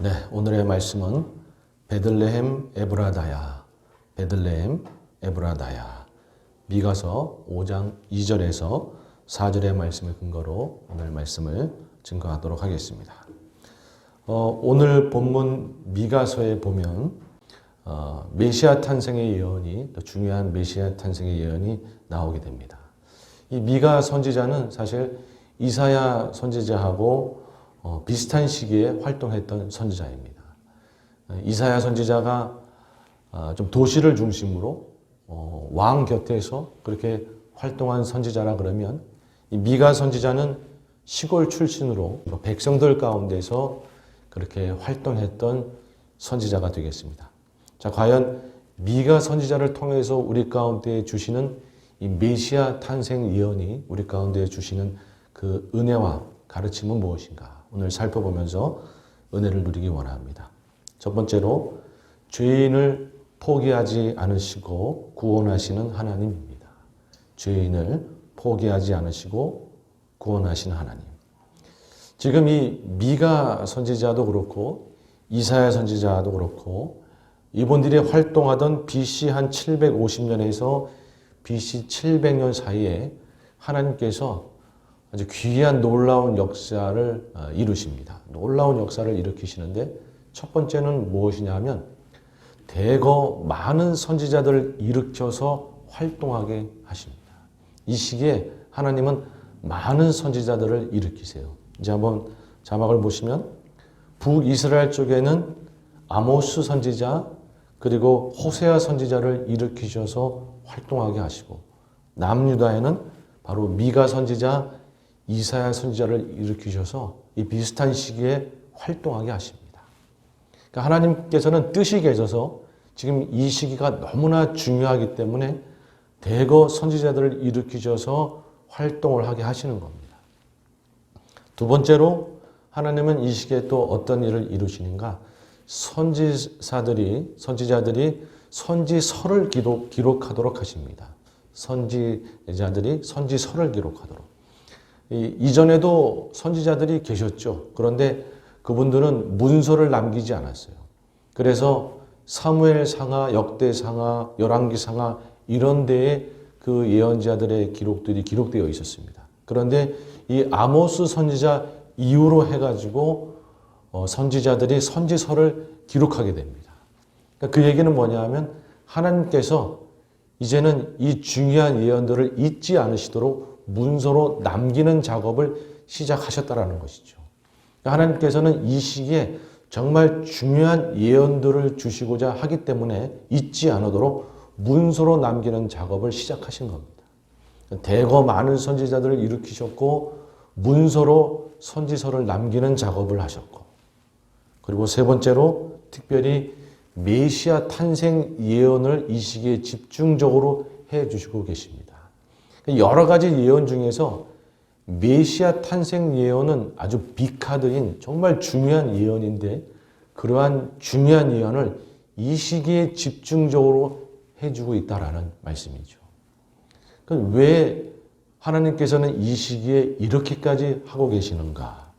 네, 오늘의 말씀은 베들레헴 에브라다야, 베들레헴 에브라다야. 미가서 5장 2절에서 4절의 말씀을 근거로 오늘 말씀을 증거하도록 하겠습니다. 오늘 본문 미가서에 보면 메시아 탄생의 예언이, 또 중요한 메시아 탄생의 예언이 나오게 됩니다. 이 미가 선지자는 사실 이사야 선지자하고 비슷한 시기에 활동했던 선지자입니다. 이사야 선지자가 좀 도시를 중심으로 왕 곁에서 그렇게 활동한 선지자라 그러면 이 미가 선지자는 시골 출신으로 백성들 가운데서 그렇게 활동했던 선지자가 되겠습니다. 자, 과연 미가 선지자를 통해서 우리 가운데 주시는 이 메시아 탄생 예언이 우리 가운데 주시는 그 은혜와 가르침은 무엇인가? 오늘 살펴보면서 은혜를 누리기 원합니다. 첫 번째로 죄인을 포기하지 않으시고 구원하시는 하나님입니다. 죄인을 포기하지 않으시고 구원하시는 하나님. 지금 이 미가 선지자도 그렇고 이사야 선지자도 그렇고 이분들이 활동하던 BC 한 750년에서 BC 700년 사이에 하나님께서 아주 귀한 놀라운 역사를 이루십니다. 놀라운 역사를 일으키시는데 첫 번째는 무엇이냐 하면 대거 많은 선지자들을 일으켜서 활동하게 하십니다. 이 시기에 하나님은 많은 선지자들을 일으키세요. 이제 한번 자막을 보시면 북이스라엘 쪽에는 아모스 선지자 그리고 호세아 선지자를 일으키셔서 활동하게 하시고 남유다에는 바로 미가 선지자 이사야 선지자를 일으키셔서 이 비슷한 시기에 활동하게 하십니다. 그러니까 하나님께서는 뜻이 계셔서 지금 이 시기가 너무나 중요하기 때문에 대거 선지자들을 일으키셔서 활동을 하게 하시는 겁니다. 두 번째로 하나님은 이 시기에 또 어떤 일을 이루시는가? 선지자들이 선지서를 기록하도록 하십니다. 선지자들이 선지서를 기록하도록. 이전에도 선지자들이 계셨죠. 그런데 그분들은 문서를 남기지 않았어요. 그래서 사무엘상하, 역대상하, 열왕기상하 이런 데에 그 예언자들의 기록들이 기록되어 있었습니다. 그런데 이 아모스 선지자 이후로 해가지고 선지자들이 선지서를 기록하게 됩니다. 그러니까 그 얘기는 뭐냐 하면 하나님께서 이제는 이 중요한 예언들을 잊지 않으시도록 문서로 남기는 작업을 시작하셨다라는 것이죠. 하나님께서는 이 시기에 정말 중요한 예언들을 주시고자 하기 때문에 잊지 않도록 문서로 남기는 작업을 시작하신 겁니다. 대거 많은 선지자들을 일으키셨고 문서로 선지서를 남기는 작업을 하셨고 그리고 세 번째로 특별히 메시아 탄생 예언을 이 시기에 집중적으로 해주시고 계십니다. 여러 가지 예언 중에서 메시아 탄생 예언은 아주 빅카드인 정말 중요한 예언인데 그러한 중요한 예언을 이 시기에 집중적으로 해주고 있다라는 말씀이죠. 왜 하나님께서는 이 시기에 이렇게까지 하고 계시는가?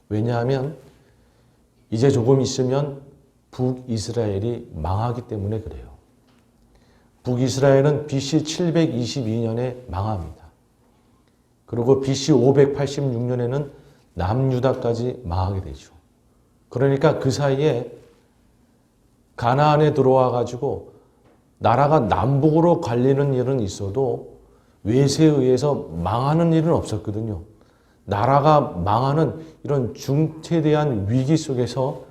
왜냐하면 이제 조금 있으면 북이스라엘이 망하기 때문에 그래요. 북이스라엘은 BC 722년에 망합니다. 그리고 BC 586년에는 남유다까지 망하게 되죠. 그러니까 그 사이에 가나안에 들어와 가지고 나라가 남북으로 갈리는 일은 있어도 외세에 의해서 망하는 일은 없었거든요. 나라가 망하는 이런 중태대한 위기 속에서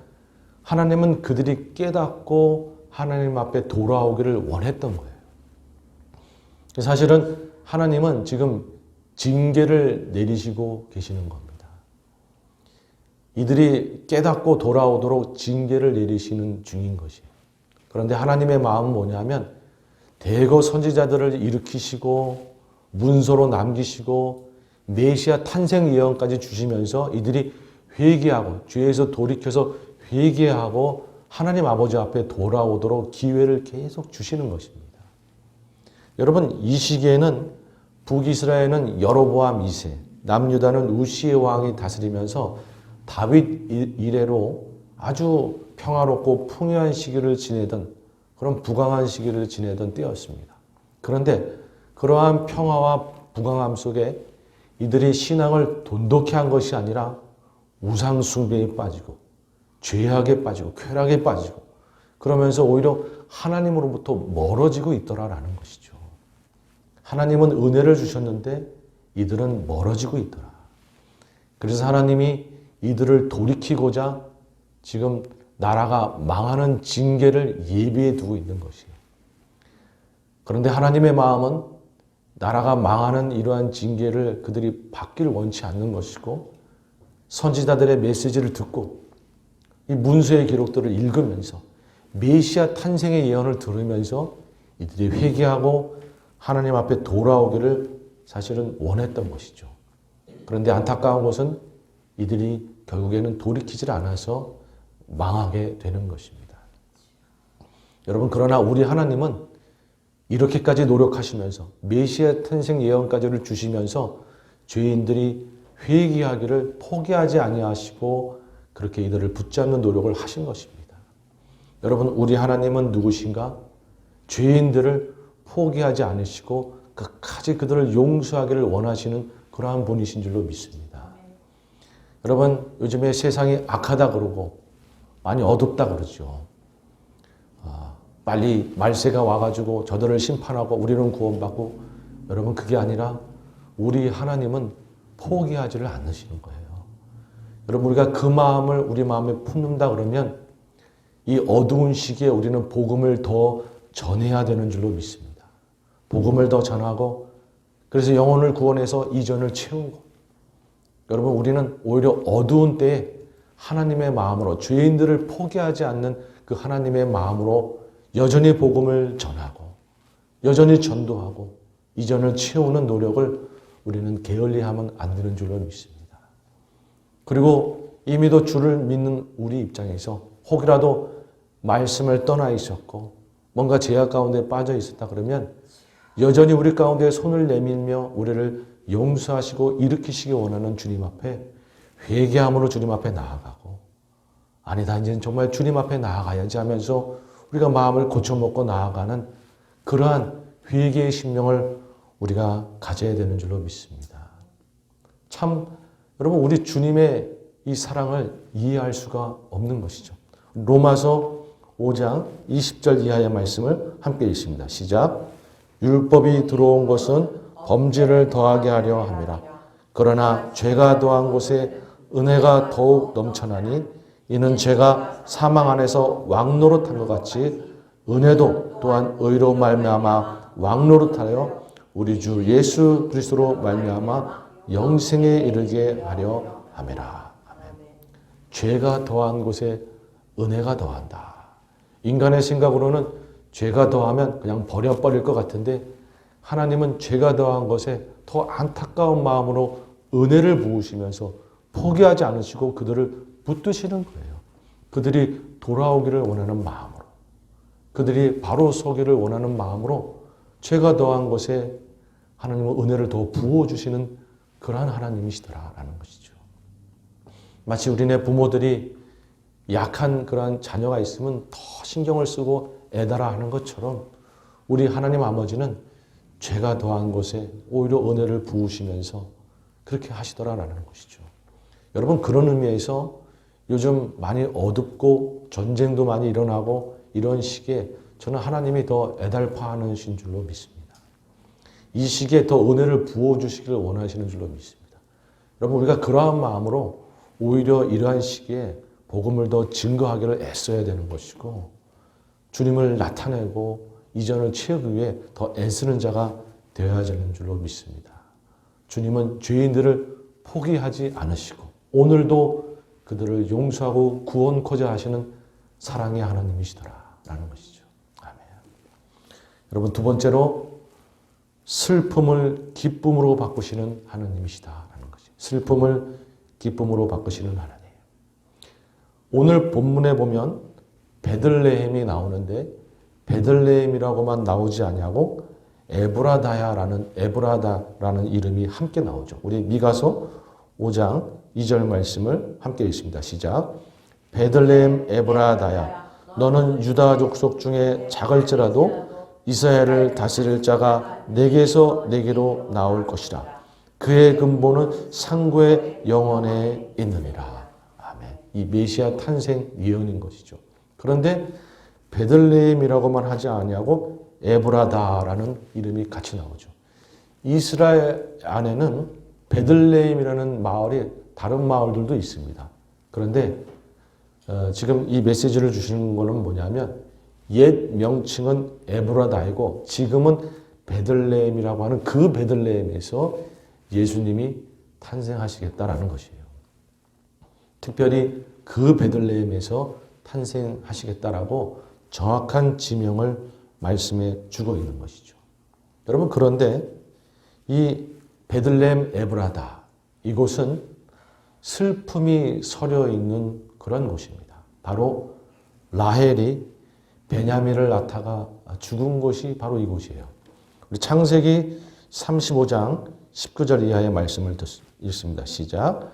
하나님은 그들이 깨닫고 하나님 앞에 돌아오기를 원했던 거예요. 사실은 하나님은 지금 징계를 내리시고 계시는 겁니다. 이들이 깨닫고 돌아오도록 징계를 내리시는 중인 것이에요. 그런데 하나님의 마음은 뭐냐면 대거 선지자들을 일으키시고 문서로 남기시고 메시아 탄생 예언까지 주시면서 이들이 회개하고 죄에서 돌이켜서 회개하고 하나님 아버지 앞에 돌아오도록 기회를 계속 주시는 것입니다. 여러분, 이 시기에는 북이스라엘은 여로보암 2세, 남유다는 우시의 왕이 다스리면서 다윗 이래로 아주 평화롭고 풍요한 시기를 지내던 그런 부강한 시기를 지내던 때였습니다. 그런데 그러한 평화와 부강함 속에 이들이 신앙을 돈독히 한 것이 아니라 우상 숭배에 빠지고 죄악에 빠지고 쾌락에 빠지고 그러면서 오히려 하나님으로부터 멀어지고 있더라라는 것이죠. 하나님은 은혜를 주셨는데 이들은 멀어지고 있더라. 그래서 하나님이 이들을 돌이키고자 지금 나라가 망하는 징계를 예비해 두고 있는 것이에요. 그런데 하나님의 마음은 나라가 망하는 이러한 징계를 그들이 받기를 원치 않는 것이고 선지자들의 메시지를 듣고 이 문서의 기록들을 읽으면서 메시아 탄생의 예언을 들으면서 이들이 회개하고 하나님 앞에 돌아오기를 사실은 원했던 것이죠. 그런데 안타까운 것은 이들이 결국에는 돌이키질 않아서 망하게 되는 것입니다. 여러분, 그러나 우리 하나님은 이렇게까지 노력하시면서 메시아 탄생 예언까지를 주시면서 죄인들이 회개하기를 포기하지 아니하시고 그렇게 이들을 붙잡는 노력을 하신 것입니다. 여러분, 우리 하나님은 누구신가? 죄인들을 포기하지 않으시고 끝까지 그들을 용서하기를 원하시는 그러한 분이신 줄로 믿습니다. 여러분, 요즘에 세상이 악하다 그러고 많이 어둡다 그러죠. 빨리 말세가 와가지고 저들을 심판하고 우리는 구원받고, 여러분, 그게 아니라 우리 하나님은 포기하지를 않으시는 거예요. 여러분, 우리가 그 마음을 우리 마음에 품는다 그러면 이 어두운 시기에 우리는 복음을 더 전해야 되는 줄로 믿습니다. 복음을 더 전하고 그래서 영혼을 구원해서 이전을 채우고, 여러분, 우리는 오히려 어두운 때에 하나님의 마음으로 죄인들을 포기하지 않는 그 하나님의 마음으로 여전히 복음을 전하고 여전히 전도하고 이전을 채우는 노력을 우리는 게을리하면 안 되는 줄로 믿습니다. 그리고 이미도 주를 믿는 우리 입장에서 혹이라도 말씀을 떠나 있었고 뭔가 죄악 가운데 빠져 있었다 그러면 여전히 우리 가운데 손을 내밀며 우리를 용서하시고 일으키시기 원하는 주님 앞에 회개함으로 주님 앞에 나아가고, 아니다, 이제는 정말 주님 앞에 나아가야지 하면서 우리가 마음을 고쳐먹고 나아가는 그러한 회개의 심령을 우리가 가져야 되는 줄로 믿습니다. 참 여러분, 우리 주님의 이 사랑을 이해할 수가 없는 것이죠. 로마서 5장 20절 이하의 말씀을 함께 읽습니다. 시작. 율법이 들어온 것은 범죄를 더하게 하려 함이라. 그러나 죄가 더한 곳에 은혜가 더욱 넘쳐나니 이는 죄가 사망 안에서 왕노릇한 것 같이 은혜도 또한 의로 말미암아 왕노릇하여 우리 주 예수 그리스도로 말미암아 영생에 이르게 하려 함이라. 아멘. 죄가 더한 곳에 은혜가 더한다. 인간의 생각으로는 죄가 더하면 그냥 버려버릴 것 같은데 하나님은 죄가 더한 것에 더 안타까운 마음으로 은혜를 부으시면서 포기하지 않으시고 그들을 붙드시는 거예요. 그들이 돌아오기를 원하는 마음으로, 그들이 바로 서기를 원하는 마음으로 죄가 더한 것에 하나님은 은혜를 더 부어주시는 그러한 하나님이시더라라는 것이죠. 마치 우리네 부모들이 약한 그러한 자녀가 있으면 더 신경을 쓰고 애달아 하는 것처럼 우리 하나님 아버지는 죄가 더한 곳에 오히려 은혜를 부으시면서 그렇게 하시더라라는 것이죠. 여러분, 그런 의미에서 요즘 많이 어둡고 전쟁도 많이 일어나고 이런 시기에 저는 하나님이 더 애달파하는 신 줄로 믿습니다. 이 시기에 더 은혜를 부어주시기를 원하시는 줄로 믿습니다. 여러분, 우리가 그러한 마음으로 오히려 이러한 시기에 복음을 더 증거하기를 애써야 되는 것이고 주님을 나타내고 이전을 채우기 위해 더 애쓰는 자가 되어야 되는 줄로 믿습니다. 주님은 죄인들을 포기하지 않으시고 오늘도 그들을 용서하고 구원코자 하시는 사랑의 하나님이시더라라는 것이죠. 아멘. 여러분, 두 번째로 슬픔을 기쁨으로 바꾸시는 하나님이시다라는 것이죠. 슬픔을 기쁨으로 바꾸시는 하나님. 오늘 본문에 보면 베들레헴이 나오는데 베들레헴이라고만 나오지 아니하고 에브라다라는 이름이 함께 나오죠. 우리 미가서 5장 2절 말씀을 함께 읽습니다. 시작. 베들레헴 에브라다야 너는 유다 족속 중에 작을지라도 이스라엘을 다스릴 자가 내게서 내게로 나올 것이라. 그의 근본은 상고의 영원에 있느니라. 아멘. 이 메시아 탄생 예언인 것이죠. 그런데 베들레헴이라고만 하지 않냐고 에브라다라는 이름이 같이 나오죠. 이스라엘 안에는 베들레헴이라는 마을이 다른 마을들도 있습니다. 그런데 지금 이 메시지를 주시는 거는 뭐냐면 옛 명칭은 에브라다이고 지금은 베들레헴이라고 하는 그 베들레헴에서 예수님이 탄생하시겠다라는 것이에요. 특별히 그 베들레헴에서 탄생하시겠다라고 정확한 지명을 말씀해 주고 있는 것이죠. 여러분, 그런데 이 베들레헴 에브라다, 이곳은 슬픔이 서려 있는 그런 곳입니다. 바로 라헬이 베냐민을 낳다가 죽은 곳이 바로 이곳이에요. 우리 창세기 35장 19절 이하의 말씀을 읽습니다. 시작.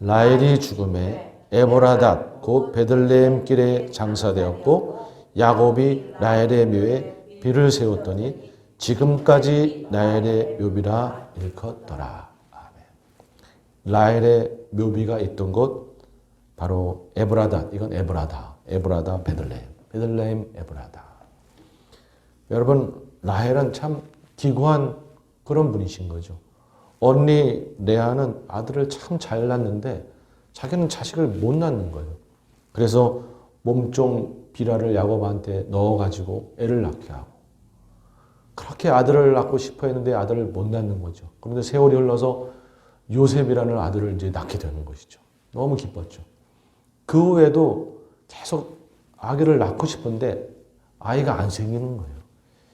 라헬이 죽음에 에브라닷 곧 베들레헴 길에 장사되었고 야곱이 라헬의 묘에 비를 세웠더니 지금까지 라헬의 묘비라 일컫더라. 아멘. 라헬의 묘비가 있던 곳 바로 에브라닷. 이건 에브라다 베들레헴 에브라다. 여러분, 라헬은 참 기구한 그런 분이신 거죠. 언니 레아는 아들을 참 잘 낳는데 자기는 자식을 못 낳는 거예요. 그래서 몸종 비라를 야곱한테 넣어가지고 애를 낳게 하고, 그렇게 아들을 낳고 싶어 했는데 아들을 못 낳는 거죠. 그런데 세월이 흘러서 요셉이라는 아들을 이제 낳게 되는 것이죠. 너무 기뻤죠. 그 후에도 계속 아기를 낳고 싶은데 아이가 안 생기는 거예요.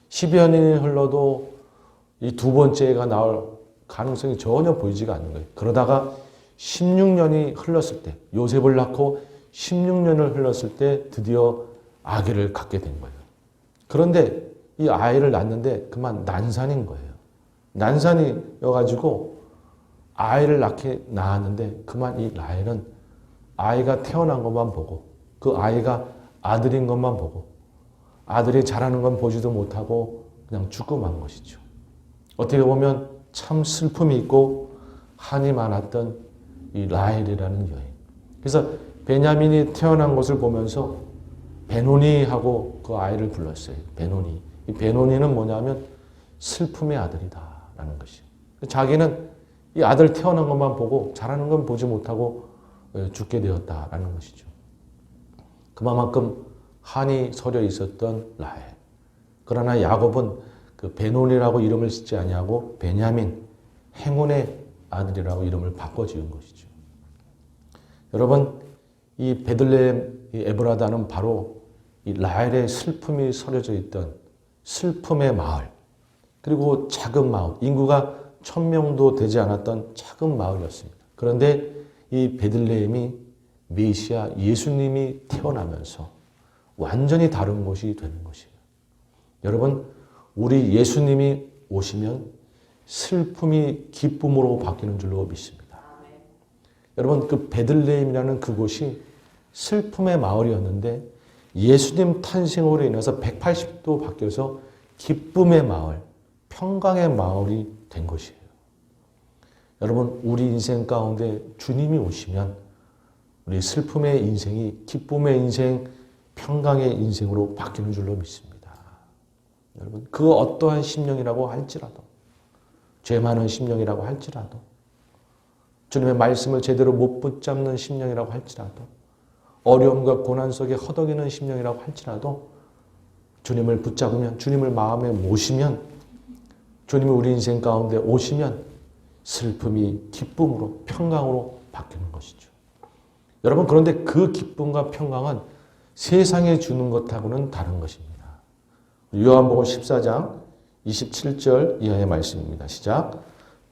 10여 년이 흘러도 이 두 번째가 나올 가능성이 전혀 보이지가 않는 거예요. 그러다가 16년이 흘렀을 때, 요셉을 낳고 16년을 흘렀을 때 드디어 아기를 갖게 된 거예요. 그런데 이 아이를 낳는데 그만 난산인 거예요. 난산이어가지고 아이를 낳았는데 그만 이 라헬은 아이가 태어난 것만 보고, 그 아이가 아들인 것만 보고, 아들이 자라는 건 보지도 못하고 그냥 죽고 만 것이죠. 어떻게 보면 참 슬픔이 있고 한이 많았던 이 라헬이라는 여인. 그래서 베냐민이 태어난 것을 보면서 베노니 하고 그 아이를 불렀어요. 베노니. 이 베노니는 뭐냐면 슬픔의 아들이다라는 것이에요. 자기는 이 아들 태어난 것만 보고 자라는 건 보지 못하고 죽게 되었다라는 것이죠. 그만큼 한이 서려 있었던 라헬. 그러나 야곱은 그 베노니라고 이름을 짓지 아니하고 베냐민, 행운의 아들이라고 이름을 바꿔 지은 것이죠. 여러분, 이 베들레헴 이 에브라다는 바로 이 라헬의 슬픔이 서려져 있던 슬픔의 마을, 그리고 작은 마을, 인구가 1000명도 되지 않았던 작은 마을이었습니다. 그런데 이 베들레헴이 메시아 예수님이 태어나면서 완전히 다른 곳이 되는 것이에요. 여러분, 우리 예수님이 오시면 슬픔이 기쁨으로 바뀌는 줄로 믿습니다. 여러분, 그 베들레헴이라는 그곳이 슬픔의 마을이었는데 예수님 탄생으로 인해서 180도 바뀌어서 기쁨의 마을, 평강의 마을이 된 것이에요. 여러분, 우리 인생 가운데 주님이 오시면 우리 슬픔의 인생이 기쁨의 인생, 평강의 인생으로 바뀌는 줄로 믿습니다. 여러분, 그 어떠한 심령이라고 할지라도, 죄 많은 심령이라고 할지라도, 주님의 말씀을 제대로 못 붙잡는 심령이라고 할지라도, 어려움과 고난 속에 허덕이는 심령이라고 할지라도 주님을 붙잡으면, 주님을 마음에 모시면, 주님이 우리 인생 가운데 오시면 슬픔이 기쁨으로, 평강으로 바뀌는 것이죠. 여러분, 그런데 그 기쁨과 평강은 세상에 주는 것하고는 다른 것입니다. 요한복음 14장 27절 이하의 말씀입니다. 시작.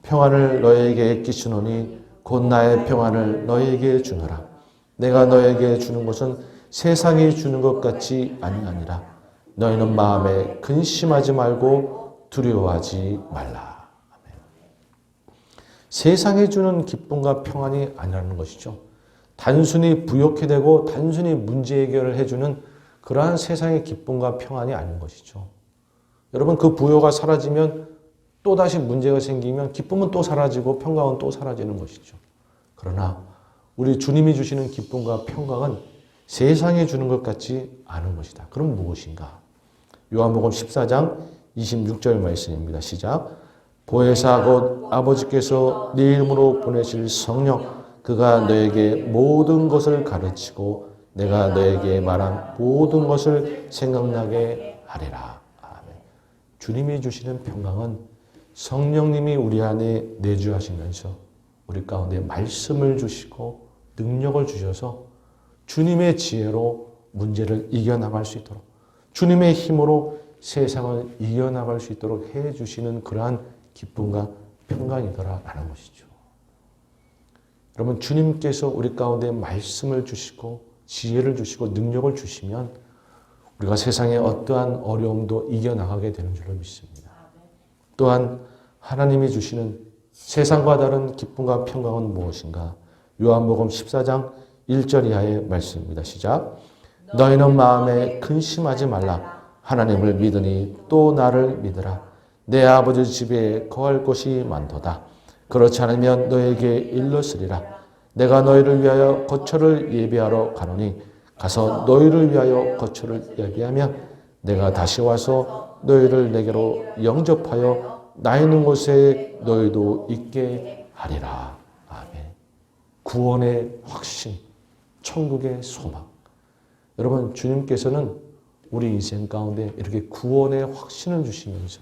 평안을 너희에게 끼치노니 곧 나의 평안을 너희에게 주노라. 내가 너희에게 주는 것은 세상이 주는 것 같이 아니하니라. 너희는 마음에 근심하지 말고 두려워하지 말라. 아멘. 세상이 주는 기쁨과 평안이 아니라는 것이죠. 단순히 부욕해 되고 단순히 문제 해결을 해주는 그러한 세상의 기쁨과 평안이 아닌 것이죠. 여러분, 그 부요가 사라지면 또다시 문제가 생기면 기쁨은 또 사라지고 평강은 또 사라지는 것이죠. 그러나 우리 주님이 주시는 기쁨과 평강은 세상에 주는 것 같지 않은 것이다. 그럼 무엇인가? 요한복음 14장 26절 말씀입니다. 시작. 보혜사 곧 아버지께서 네 이름으로 보내실 성령 그가 너에게 모든 것을 가르치고 내가 너에게 말한 모든 것을 생각나게 하리라. 아멘. 주님이 주시는 평강은 성령님이 우리 안에 내주하시면서 우리 가운데 말씀을 주시고 능력을 주셔서 주님의 지혜로 문제를 이겨나갈 수 있도록 주님의 힘으로 세상을 이겨나갈 수 있도록 해주시는 그러한 기쁨과 평강이더라라는 것이죠. 여러분, 주님께서 우리 가운데 말씀을 주시고 지혜를 주시고 능력을 주시면 우리가 세상의 어떠한 어려움도 이겨나가게 되는 줄로 믿습니다. 또한 하나님이 주시는 세상과 다른 기쁨과 평강은 무엇인가? 요한복음 14장 1절 이하의 말씀입니다. 시작. 너희는 마음에 근심하지 말라. 하나님을 믿으니 또 나를 믿으라. 내 아버지 집에 거할 곳이 많도다. 그렇지 않으면 너에게 일렀으리라. 내가 너희를 위하여 거처를 예비하러 가노니 가서 너희를 위하여 거처를 예비하면 내가 다시 와서 너희를 내게로 영접하여 나 있는 곳에 너희도 있게 하리라. 아멘. 구원의 확신, 천국의 소망. 여러분, 주님께서는 우리 인생 가운데 이렇게 구원의 확신을 주시면서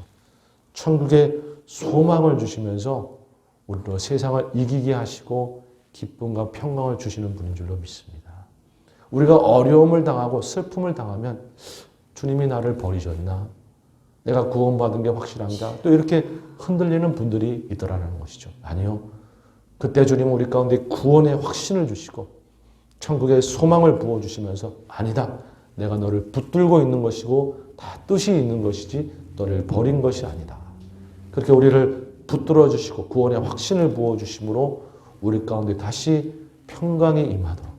천국의 소망을 주시면서 우리로 세상을 이기게 하시고 기쁨과 평강을 주시는 분인 줄로 믿습니다. 우리가 어려움을 당하고 슬픔을 당하면 주님이 나를 버리셨나? 내가 구원받은 게 확실한가? 또 이렇게 흔들리는 분들이 있더라는 것이죠. 아니요. 그때 주님은 우리 가운데 구원의 확신을 주시고 천국의 소망을 부어주시면서 아니다. 내가 너를 붙들고 있는 것이고 다 뜻이 있는 것이지 너를 버린 것이 아니다. 그렇게 우리를 붙들어 주시고 구원의 확신을 부어주심으로 우리 가운데 다시 평강이 임하도록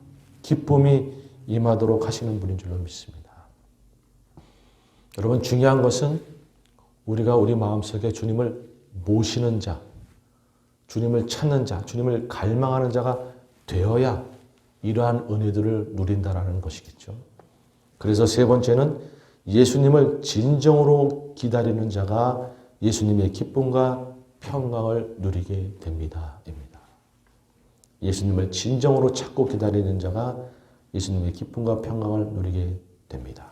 기쁨이 임하도록 하시는 분인 줄로 믿습니다. 여러분, 중요한 것은 우리가 우리 마음속에 주님을 모시는 자, 주님을 찾는 자, 주님을 갈망하는 자가 되어야 이러한 은혜들을 누린다라는 것이겠죠. 그래서 세 번째는 예수님을 진정으로 기다리는 자가 예수님의 기쁨과 평강을 누리게 됩니다. 예수님을 진정으로 찾고 기다리는 자가 예수님의 기쁨과 평강을 누리게 됩니다.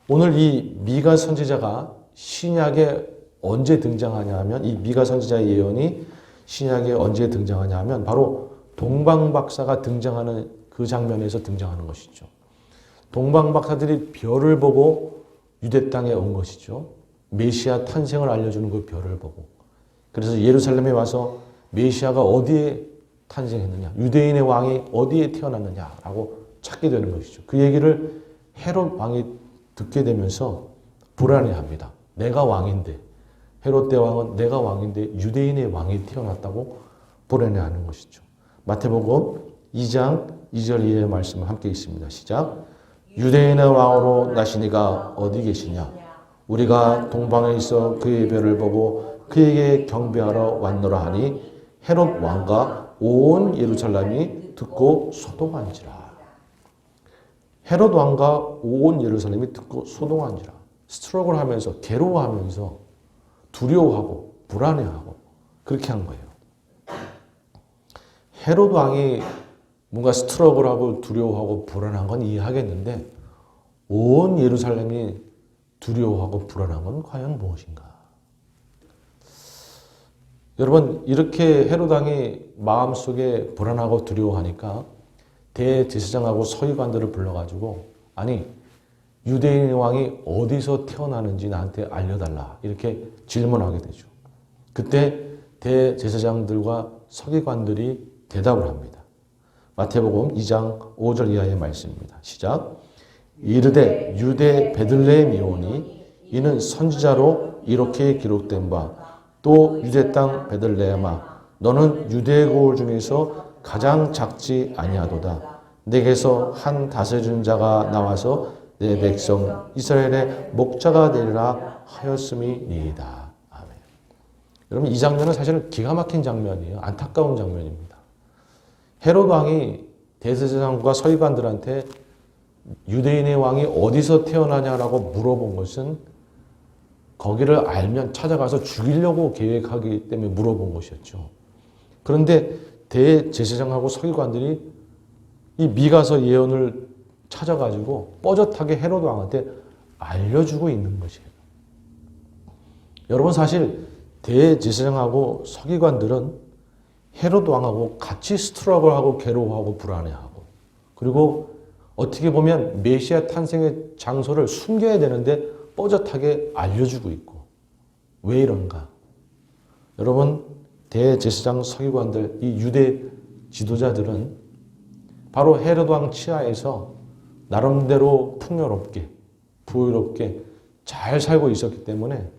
오늘 이 미가 선지자가 신약에 언제 등장하냐 하면 이 미가 선지자의 예언이 신약에 언제 등장하냐 하면 바로 동방박사가 등장하는 그 장면에서 등장하는 것이죠. 동방박사들이 별을 보고 유대 땅에 온 것이죠. 메시아 탄생을 알려주는 그 별을 보고. 그래서 예루살렘에 와서 메시아가 어디에 탄생했느냐, 유대인의 왕이 어디에 태어났느냐라고 찾게 되는 것이죠. 그 얘기를 헤롯 왕이 듣게 되면서 불안해합니다. 내가 왕인데, 헤롯 대왕은 내가 왕인데 유대인의 왕이 태어났다고 불안해하는 것이죠. 마태복음 2장 2절 이하의 말씀을 함께 있습니다. 시작. 유대인의 왕으로 나시니가 어디 계시냐? 우리가 동방에 있어 그의 별을 보고 그에게 경배하러 왔노라 하니 헤롯 왕과 온 예루살렘이 듣고 소동한지라. 헤롯 왕과 온 예루살렘이 듣고 소동한지라. 스트럭을 하면서 괴로워하면서 두려워하고 불안해하고 그렇게 한 거예요. 헤롯 왕이 뭔가 스트럭을 하고 두려워하고 불안한 건 이해하겠는데 온 예루살렘이 두려워하고 불안한 건 과연 무엇인가? 여러분, 이렇게 헤롯 왕이 마음속에 불안하고 두려워하니까 대제사장하고 서기관들을 불러가지고 아니 유대인 왕이 어디서 태어나는지 나한테 알려달라 이렇게 질문하게 되죠. 그때 대제사장들과 서기관들이 대답을 합니다. 마태복음 2장 5절 이하의 말씀입니다. 시작. 이르되 유대 베들레헴이오니 이는 선지자로 이렇게 기록된 바 또 유대 땅 베들레헴아 너는 유대 고을 중에서 가장 작지 아니하도다. 내게서 한 다스리는 자가 나와서 내 백성 이스라엘의 목자가 되리라 하였음이니이다. 아멘. 여러분, 이 장면은 사실은 기가 막힌 장면이에요. 안타까운 장면입니다. 헤롯 왕이 대제사장과 서기관들한테 유대인의 왕이 어디서 태어나냐라고 물어본 것은 거기를 알면 찾아가서 죽이려고 계획하기 때문에 물어본 것이었죠. 그런데 대제사장하고 서기관들이 이 미가서 예언을 찾아가지고 뻐젓하게 헤롯 왕한테 알려주고 있는 것이에요. 여러분, 사실 대제사장하고 서기관들은 헤롯 왕하고 같이 스트러글하고 괴로워하고 불안해하고, 그리고 어떻게 보면 메시아 탄생의 장소를 숨겨야 되는데 뻐젓하게 알려주고 있고. 왜 이런가? 여러분, 대제사장 서기관들, 이 유대 지도자들은 바로 헤롯 왕 치하에서 나름대로 풍요롭게 부유롭게 잘 살고 있었기 때문에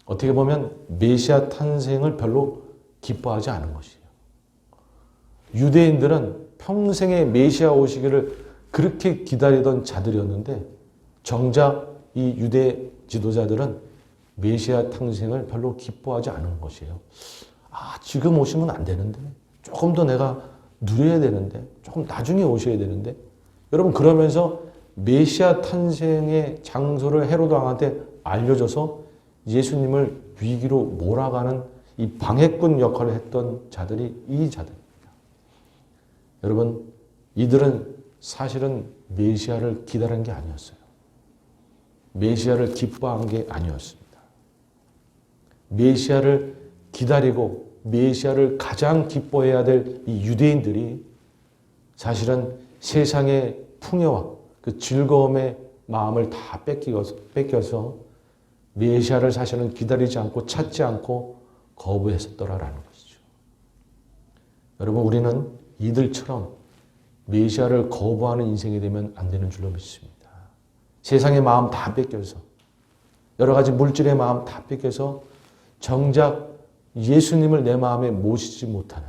어떻게 보면 메시아 탄생을 별로 기뻐하지 않은 것이에요. 유대인들은 평생에 메시아 오시기를 그렇게 기다리던 자들이었는데 정작 이 유대 지도자들은 메시아 탄생을 별로 기뻐하지 않은 것이에요. 지금 오시면 안 되는데, 조금 더 내가 누려야 되는데, 조금 나중에 오셔야 되는데. 여러분, 그러면서 메시아 탄생의 장소를 헤롯 왕한테 알려줘서 예수님을 위기로 몰아가는 이 방해꾼 역할을 했던 자들이 이 자들입니다. 여러분, 이들은 사실은 메시아를 기다린 게 아니었어요. 메시아를 기뻐한 게 아니었습니다. 메시아를 기다리고 메시아를 가장 기뻐해야 될 이 유대인들이 사실은 세상의 풍요와 그 즐거움의 마음을 다 뺏겨서 메시아를 사실은 기다리지 않고 찾지 않고 거부했었더라라는 것이죠. 여러분, 우리는 이들처럼 메시아를 거부하는 인생이 되면 안 되는 줄로 믿습니다. 세상의 마음 다 뺏겨서, 여러 가지 물질의 마음 다 뺏겨서 정작 예수님을 내 마음에 모시지 못하는,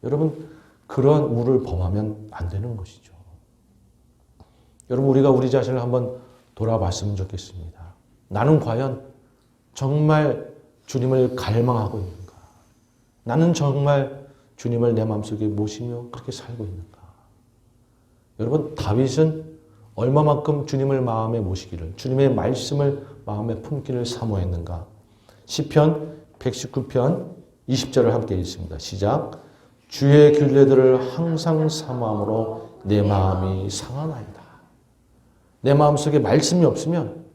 여러분, 그런 우를 범하면 안 되는 것이죠. 여러분, 우리가 우리 자신을 한번 돌아봤으면 좋겠습니다. 나는 과연 정말 주님을 갈망하고 있는가? 나는 정말 주님을 내 마음속에 모시며 그렇게 살고 있는가? 여러분, 다윗은 얼마만큼 주님을 마음에 모시기를, 주님의 말씀을 마음에 품기를 사모했는가? 시편 119편 20절을 함께 읽습니다. 시작. 주의 규례들을 항상 사모함으로 내 마음이 상하나이다. 내 마음속에 말씀이 없으면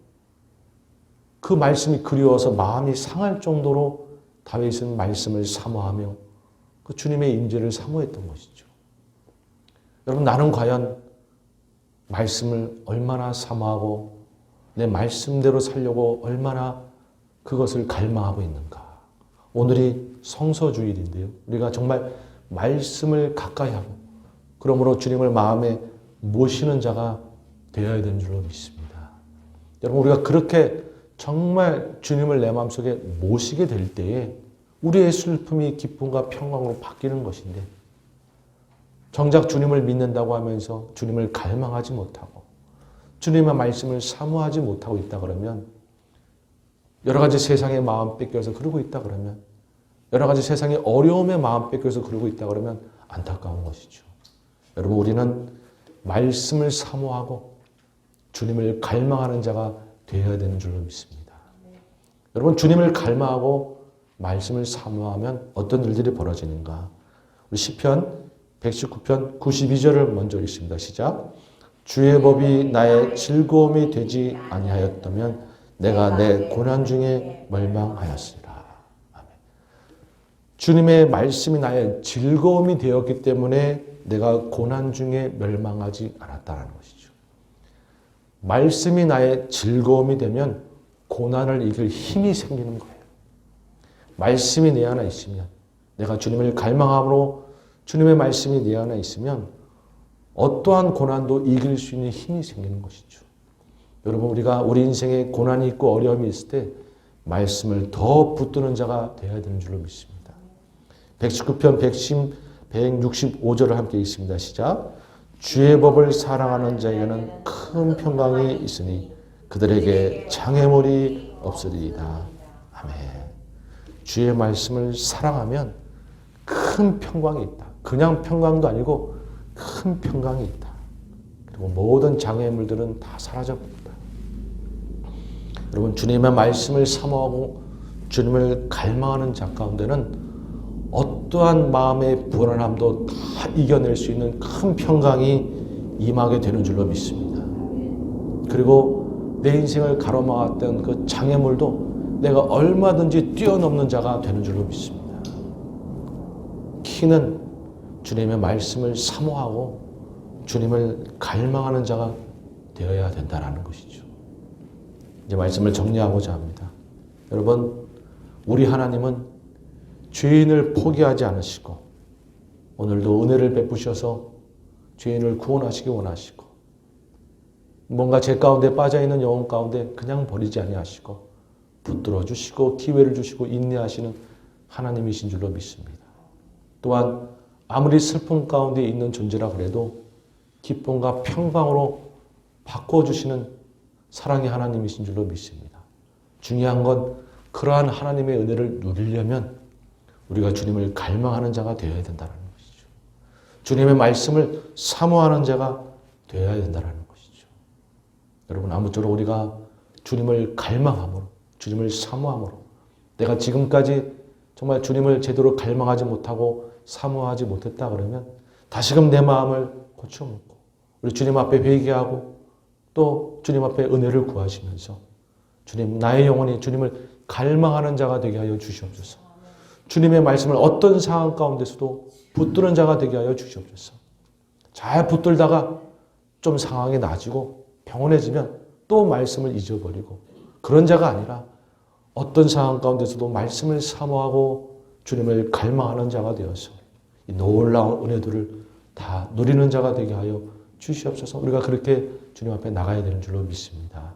그 말씀이 그리워서 마음이 상할 정도로 다윗은 말씀을 사모하며 그 주님의 임재를 사모했던 것이죠. 여러분, 나는 과연 말씀을 얼마나 사모하고 내 말씀대로 살려고 얼마나 그것을 갈망하고 있는가? 오늘이 성서주일인데요. 우리가 정말 말씀을 가까이 하고 그러므로 주님을 마음에 모시는 자가 되어야 되는 줄로 믿습니다. 여러분, 우리가 그렇게 정말 주님을 내 마음속에 모시게 될 때에 우리의 슬픔이 기쁨과 평강으로 바뀌는 것인데, 정작 주님을 믿는다고 하면서 주님을 갈망하지 못하고 주님의 말씀을 사모하지 못하고 있다 그러면, 여러 가지 세상의 마음 뺏겨서 그러고 있다 그러면, 여러 가지 세상의 어려움의 마음 뺏겨서 그러고 있다 그러면 안타까운 것이죠. 여러분, 우리는 말씀을 사모하고 주님을 갈망하는 자가 되어야 되는 줄로 믿습니다. 여러분, 주님을 갈망하고 말씀을 사모하면 어떤 일들이 벌어지는가? 우리 시편 119편 92절을 먼저 읽습니다. 시작. 주의 법이 나의 즐거움이 되지 아니하였다면 내가 내 고난 중에 멸망하였으리라. 아멘. 주님의 말씀이 나의 즐거움이 되었기 때문에 내가 고난 중에 멸망하지 않았다는 것이죠. 말씀이 나의 즐거움이 되면 고난을 이길 힘이 생기는 거예요. 말씀이 내 안에 있으면, 내가 주님을 갈망함으로 주님의 말씀이 내 안에 있으면 어떠한 고난도 이길 수 있는 힘이 생기는 것이죠. 여러분, 우리가 우리 인생에 고난이 있고 어려움이 있을 때 말씀을 더 붙드는 자가 되어야 되는 줄로 믿습니다. 119편 165절을 함께 읽습니다. 시작. 주의 법을 사랑하는 자에게는 큰 평강이 있으니 그들에게 장애물이 없으리이다. 아멘. 주의 말씀을 사랑하면 큰 평강이 있다. 그냥 평강도 아니고 큰 평강이 있다. 그리고 모든 장애물들은 다 사라져버린다. 여러분, 주님의 말씀을 사모하고 주님을 갈망하는 자 가운데는 어떠한 마음의 불안함도 다 이겨낼 수 있는 큰 평강이 임하게 되는 줄로 믿습니다. 그리고 내 인생을 가로막았던 그 장애물도 내가 얼마든지 뛰어넘는 자가 되는 줄로 믿습니다. 키는 주님의 말씀을 사모하고 주님을 갈망하는 자가 되어야 된다는 것이죠. 이제 말씀을 정리하고자 합니다. 여러분, 우리 하나님은 죄인을 포기하지 않으시고 오늘도 은혜를 베푸셔서 죄인을 구원하시기 원하시고 뭔가 죄 가운데 빠져있는 영혼 가운데 그냥 버리지 아니하시고 붙들어 주시고 기회를 주시고 인내하시는 하나님이신 줄로 믿습니다. 또한 아무리 슬픔 가운데 있는 존재라 그래도 기쁨과 평강으로 바꿔주시는 사랑의 하나님이신 줄로 믿습니다. 중요한 건 그러한 하나님의 은혜를 누리려면 우리가 주님을 갈망하는 자가 되어야 된다는 것이죠. 주님의 말씀을 사모하는 자가 되어야 된다는 것이죠. 여러분, 아무쪼록 우리가 주님을 갈망함으로, 주님을 사모함으로, 내가 지금까지 정말 주님을 제대로 갈망하지 못하고 사모하지 못했다 그러면 다시금 내 마음을 고쳐먹고 우리 주님 앞에 회개하고 또 주님 앞에 은혜를 구하시면서 주님, 나의 영혼이 주님을 갈망하는 자가 되게 하여 주시옵소서. 주님의 말씀을 어떤 상황 가운데서도 붙드는 자가 되게 하여 주시옵소서. 잘 붙들다가 좀 상황이 나아지고 평온해지면 또 말씀을 잊어버리고 그런 자가 아니라 어떤 상황 가운데서도 말씀을 사모하고 주님을 갈망하는 자가 되어서 이 놀라운 은혜들을 다 누리는 자가 되게 하여 주시옵소서. 우리가 그렇게 주님 앞에 나가야 되는 줄로 믿습니다.